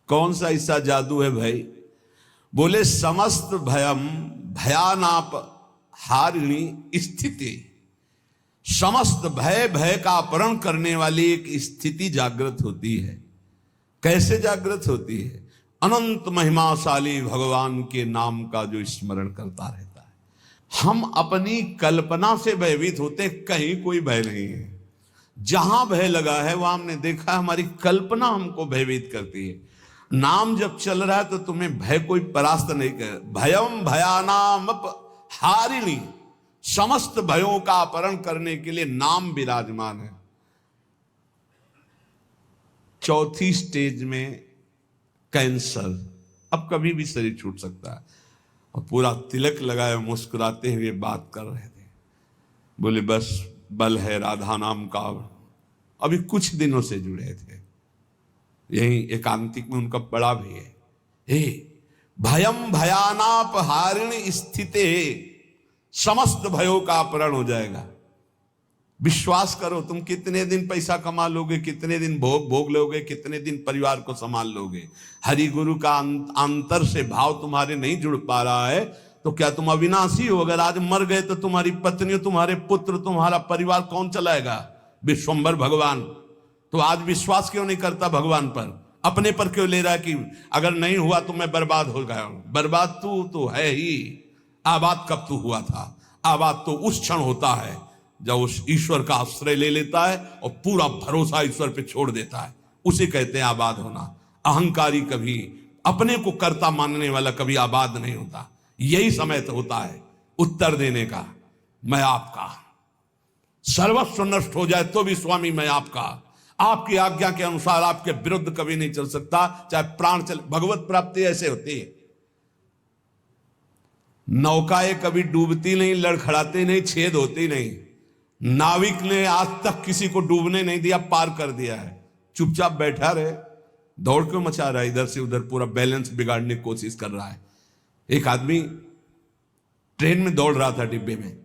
कौन सा ऐसा जादू है भाई? बोले समस्त भयम भयानाप हारिणी स्थिति, समस्त भय भय का अपहरण करने वाली एक स्थिति जागृत होती है। कैसे जागृत होती है? अनंत महिमाशाली भगवान के नाम का जो स्मरण करता रहता है। हम अपनी कल्पना से भयभीत होते, कहीं कोई भय नहीं है। जहां भय लगा है वहां हमने देखा हमारी कल्पना हमको भयभीत करती है। नाम जब चल रहा है तो तुम्हें भय कोई परास्त नहीं कर। भयम भयानाम हारिणी, समस्त भयों का अपहरण करने के लिए नाम विराजमान है। चौथी स्टेज में कैंसर, अब कभी भी शरीर छूट सकता है। और पूरा तिलक लगाए मुस्कुराते हुए बात कर रहे थे। बोले बस बल है राधा नाम का। अभी कुछ दिनों से जुड़े थे, यही एकांतिक में उनका बड़ा भी है। हे भयम भयानाप हारिणी स्थिते, समस्त भयों का अपहरण हो जाएगा। विश्वास करो, तुम कितने दिन पैसा कमा लोगे, कितने दिन भोग लोगे, कितने दिन परिवार को संभाल लोगे। हरि गुरु का अंतर से भाव तुम्हारे नहीं जुड़ पा रहा है तो क्या तुम अविनाशी हो? अगर आज मर गए तो तुम्हारी पत्नी, तुम्हारे पुत्र, तुम्हारा परिवार कौन चलाएगा? विश्वंभर भगवान। तो आज विश्वास क्यों नहीं करता भगवान पर? अपने पर क्यों ले रहा है कि अगर नहीं हुआ तो मैं बर्बाद हो गया हूं? बर्बाद तू तो है ही। आबाद कब तू हुआ था? आबाद तो उस क्षण होता है जब उस ईश्वर का आश्रय ले लेता है और पूरा भरोसा ईश्वर पे छोड़ देता है, उसे कहते हैं आबाद होना। अहंकारी कभी, अपने को कर्ता मानने वाला कभी आबाद नहीं होता। यही समय तो होता है उत्तर देने का, मैं आपका। सर्वस्व नष्ट हो जाए तो भी स्वामी मैं आपका। आपकी आज्ञा के अनुसार आपके विरुद्ध कभी नहीं चल सकता, चाहे प्राण चले। भगवत प्राप्ति ऐसे होती है। नौकाएं कभी डूबती नहीं, लड़खड़ाती नहीं, छेद होती नहीं। नाविक ने आज तक किसी को डूबने नहीं दिया, पार कर दिया है। चुपचाप बैठा रहे, दौड़ क्यों मचा रहा है इधर से उधर, पूरा बैलेंस बिगाड़ने की कोशिश कर रहा है। एक आदमी ट्रेन में दौड़ रहा था डिब्बे में,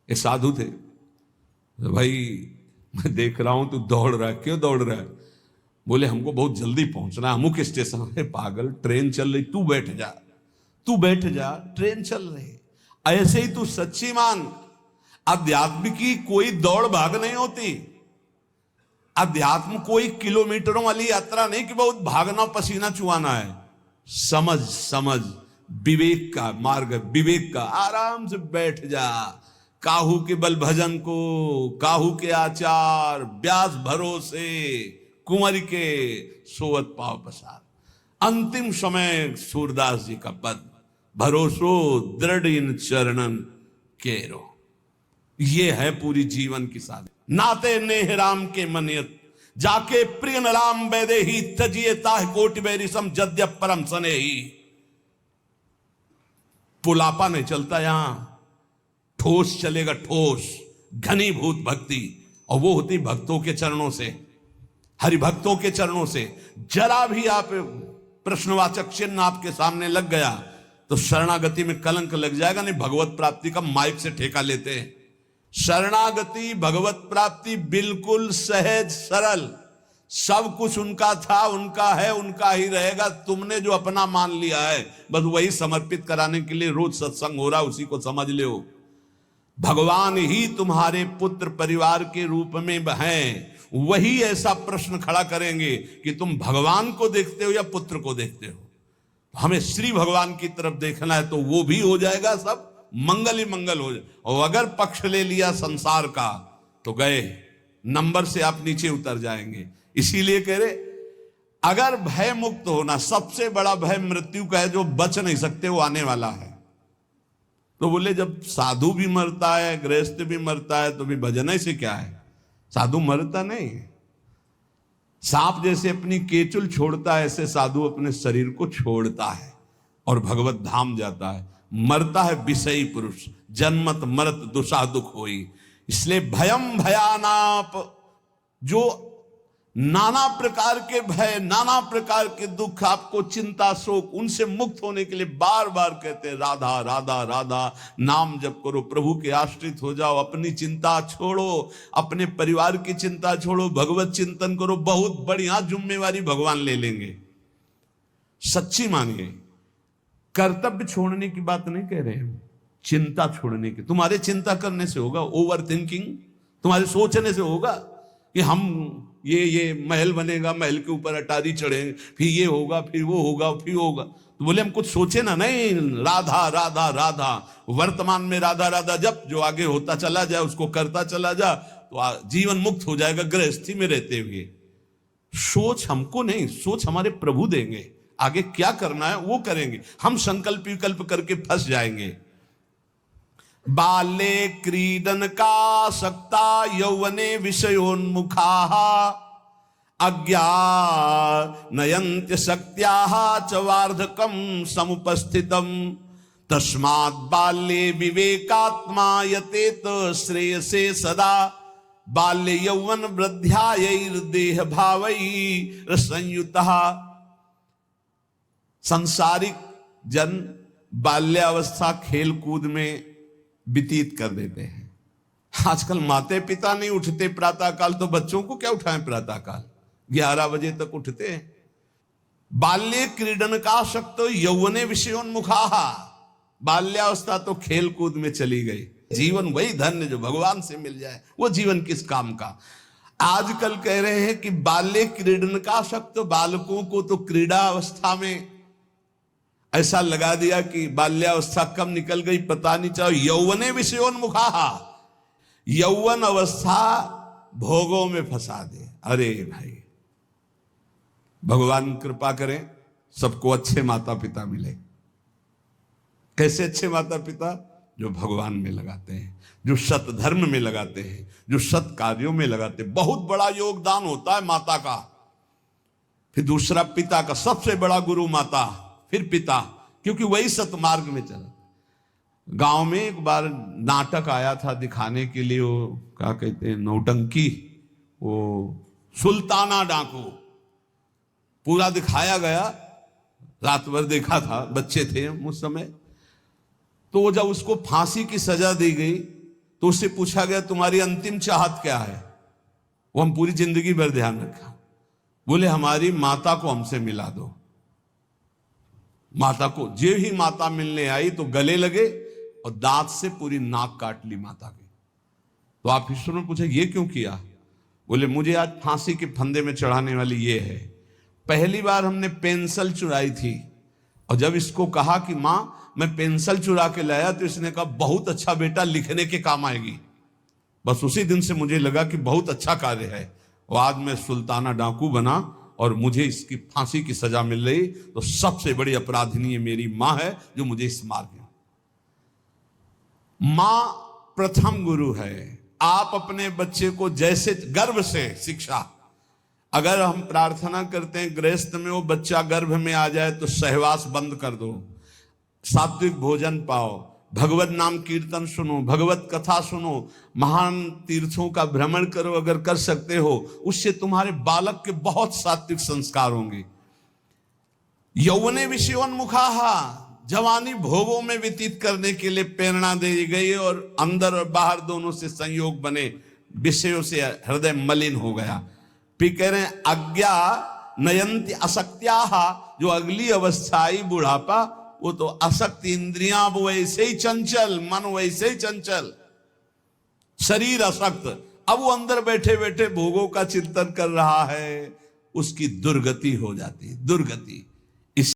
एक साधु थे। भाई मैं देख रहा हूं तू दौड़ रहा है, क्यों दौड़ रहा है? बोले हमको बहुत जल्दी पहुंचना है अमुक स्टेशन। है पागल, ट्रेन चल रही, तू बैठ जा, तू बैठ जा, ट्रेन चल रही। ऐसे ही तू सच्ची मान, अध्यात्म की कोई दौड़ भाग नहीं होती। अध्यात्म कोई किलोमीटरों वाली यात्रा नहीं कि बहुत भागना पसीना चुआना है। समझ समझ, विवेक का मार्ग, विवेक का। आराम से बैठ जा। काहू के बल भजन को, काहू के आचार, ब्यास भरोसे, कुंवर के सोवत पाव पसार। अंतिम समय सूरदास जी का पद, भरोसो दृढ़ इन चरणन केरो। ये है पूरी जीवन की साधना। नाते नेह राम के मनियत, जाके प्रिय न राम बैदे ही, तजिए ताह कोटि बैरिसम जद्य परम सने ही। पुलापा नहीं चलता यहां, ठोस चलेगा, ठोस घनीभूत भक्ति। और वो होती भक्तों के चरणों से, हरिभक्तों के चरणों से। जरा भी आप प्रश्नवाचक चिन्ह आपके सामने लग गया तो शरणागति में कलंक लग जाएगा। नहीं, भगवत प्राप्ति का माइक से ठेका लेते हैं। शरणागति, भगवत प्राप्ति बिल्कुल सहज सरल। सब कुछ उनका था, उनका है, उनका ही रहेगा। तुमने जो अपना मान लिया है बस वही समर्पित कराने के लिए रोज सत्संग हो रहा, उसी को समझ लो। भगवान ही तुम्हारे पुत्र परिवार के रूप में हैं। वही ऐसा प्रश्न खड़ा करेंगे कि तुम भगवान को देखते हो या पुत्र को देखते हो। हमें श्री भगवान की तरफ देखना है तो वो भी हो जाएगा, सब मंगल ही मंगल हो जाए। और अगर पक्ष ले लिया संसार का तो गए, नंबर से आप नीचे उतर जाएंगे। इसीलिए कह रहे, अगर भय मुक्त होना, सबसे बड़ा भय मृत्यु का है, जो बच नहीं सकते, वो आने वाला है। तो बोले जब साधु भी मरता है, गृहस्थ भी मरता है, तो भी भजन से क्या है? साधु मरता नहीं। सांप जैसे अपनी केचुल छोड़ता है, ऐसे साधु अपने शरीर को छोड़ता है और भगवत धाम जाता है। मरता है विषयी पुरुष, जन्मत मरत दुषा दुख होई। इसलिए भयम भयानाप, जो नाना प्रकार के भय, नाना प्रकार के दुख, आपको चिंता शोक, उनसे मुक्त होने के लिए बार बार कहते हैं राधा राधा राधा। नाम जप करो, प्रभु के आश्रित हो जाओ, अपनी चिंता छोड़ो, अपने परिवार की चिंता छोड़ो, भगवत चिंतन करो। बहुत बढ़िया जिम्मेवारी भगवान ले लेंगे। सच्ची मानिए। कर्तव्य छोड़ने की बात नहीं कह रहे हम, चिंता छोड़ने की। तुम्हारे चिंता करने से होगा, ओवर थिंकिंग तुम्हारे सोचने से होगा कि हम ये महल बनेगा, महल के ऊपर अटारी चढ़े, फिर ये होगा, फिर वो होगा, फिर होगा। तो बोले हम कुछ सोचे ना, नहीं, राधा राधा राधा, वर्तमान में राधा राधा जब जो आगे होता चला जाए उसको करता चला जा, तो जीवन मुक्त हो जाएगा गृहस्थी में रहते हुए। सोच हमको नहीं, सोच हमारे प्रभु देंगे, आगे क्या करना है वो करेंगे। हम संकल्प विकल्प करके फंस जाएंगे। बाले क्रीडन का सक्ता यौवने विषयोन्मुखा अज्ञानयन्त्य शक्त्याः च वार्धकं समुपस्थितम् तस्मात् बाल्ये विवेकात्मा यतेत श्रेयसे सदा बाल्य यौवन वृद्ध्यायैर्देह भावैः संयुतः। सांसारिक जन बाल्यावस्था खेल कूद में व्यतीत कर देते हैं। आजकल माते पिता नहीं उठते प्रातःकाल, तो बच्चों को क्या उठाएं प्रातःकाल, 11 बजे तक उठते हैं। बाल्ये क्रीडन का शक्त यौवने विषयोन्मुखा, बाल्यावस्था तो खेल कूद में चली गई। जीवन वही धन्य जो भगवान से मिल जाए, वो जीवन किस काम का। आजकल कह रहे हैं कि बाल्य क्रीडन का शक्त, बालकों को तो क्रीड़ा अवस्था में ऐसा लगा दिया कि बाल्यावस्था कब निकल गई पता नहीं चला। यौवने विषयोन्मुखा, यौवन अवस्था भोगों में फंसा दे। अरे भाई, भगवान कृपा करें सबको अच्छे माता पिता मिले। कैसे अच्छे माता पिता? जो भगवान में लगाते हैं, जो सत धर्म में लगाते हैं, जो सत कार्यों में लगाते हैं। बहुत बड़ा योगदान होता है माता का, फिर दूसरा पिता का। सबसे बड़ा गुरु माता, फिर पिता, क्योंकि वही सतमार्ग में चला। गांव में एक बार नाटक आया था दिखाने के लिए, वो क्या कहते हैं, नौटंकी, वो सुल्ताना डाकू, पूरा दिखाया गया। रात भर देखा था, बच्चे थे उस समय। तो जब उसको फांसी की सजा दी गई तो उससे पूछा गया तुम्हारी अंतिम चाहत क्या है? वो हम पूरी जिंदगी भर ध्यान रखा। बोले हमारी माता को हमसे मिला दो। माता को, जे ही माता मिलने आई तो गले लगे और दांत से पूरी नाक काट ली माता की। तो आप ईश्वर ने पूछा ये क्यों किया? बोले मुझे आज फांसी के फंदे में चढ़ाने वाली ये है। पहली बार हमने पेंसिल चुराई थी, और जब इसको कहा कि मां मैं पेंसिल चुरा के लाया, तो इसने कहा बहुत अच्छा बेटा, लिखने के काम आएगी। बस उसी दिन से मुझे लगा कि बहुत अच्छा कार्य है। और आज मैं सुल्ताना डाकू बना और मुझे इसकी फांसी की सजा मिल रही, तो सबसे बड़ी अपराधिनी मेरी मां है जो मुझे इस मार्ग में। मां प्रथम गुरु है। आप अपने बच्चे को जैसे गर्भ से शिक्षा, अगर हम प्रार्थना करते हैं गृहस्थ में वो बच्चा गर्भ में आ जाए तो सहवास बंद कर दो, सात्विक भोजन पाओ, भगवत नाम कीर्तन सुनो, भगवत कथा सुनो, महान तीर्थों का भ्रमण करो अगर कर सकते हो, उससे तुम्हारे बालक के बहुत सात्विक संस्कार होंगे। यौवने विषयोन्मुखा, जवानी भोगों में व्यतीत करने के लिए प्रेरणा दी गई, और अंदर और बाहर दोनों से संयोग बने, विषयों से हृदय मलिन हो गया। फिर कह रहे हैं अज्ञा नयंती असक्त्या, जो अगली अवस्था आई बुढ़ापा, वो तो असक्त, इंद्रियां वैसे ही चंचल, मन वैसे ही चंचल, शरीर असक्त। अब वो अंदर बैठे बैठे भोगों का चिंतन कर रहा है, उसकी दुर्गति हो जाती है। दुर्गति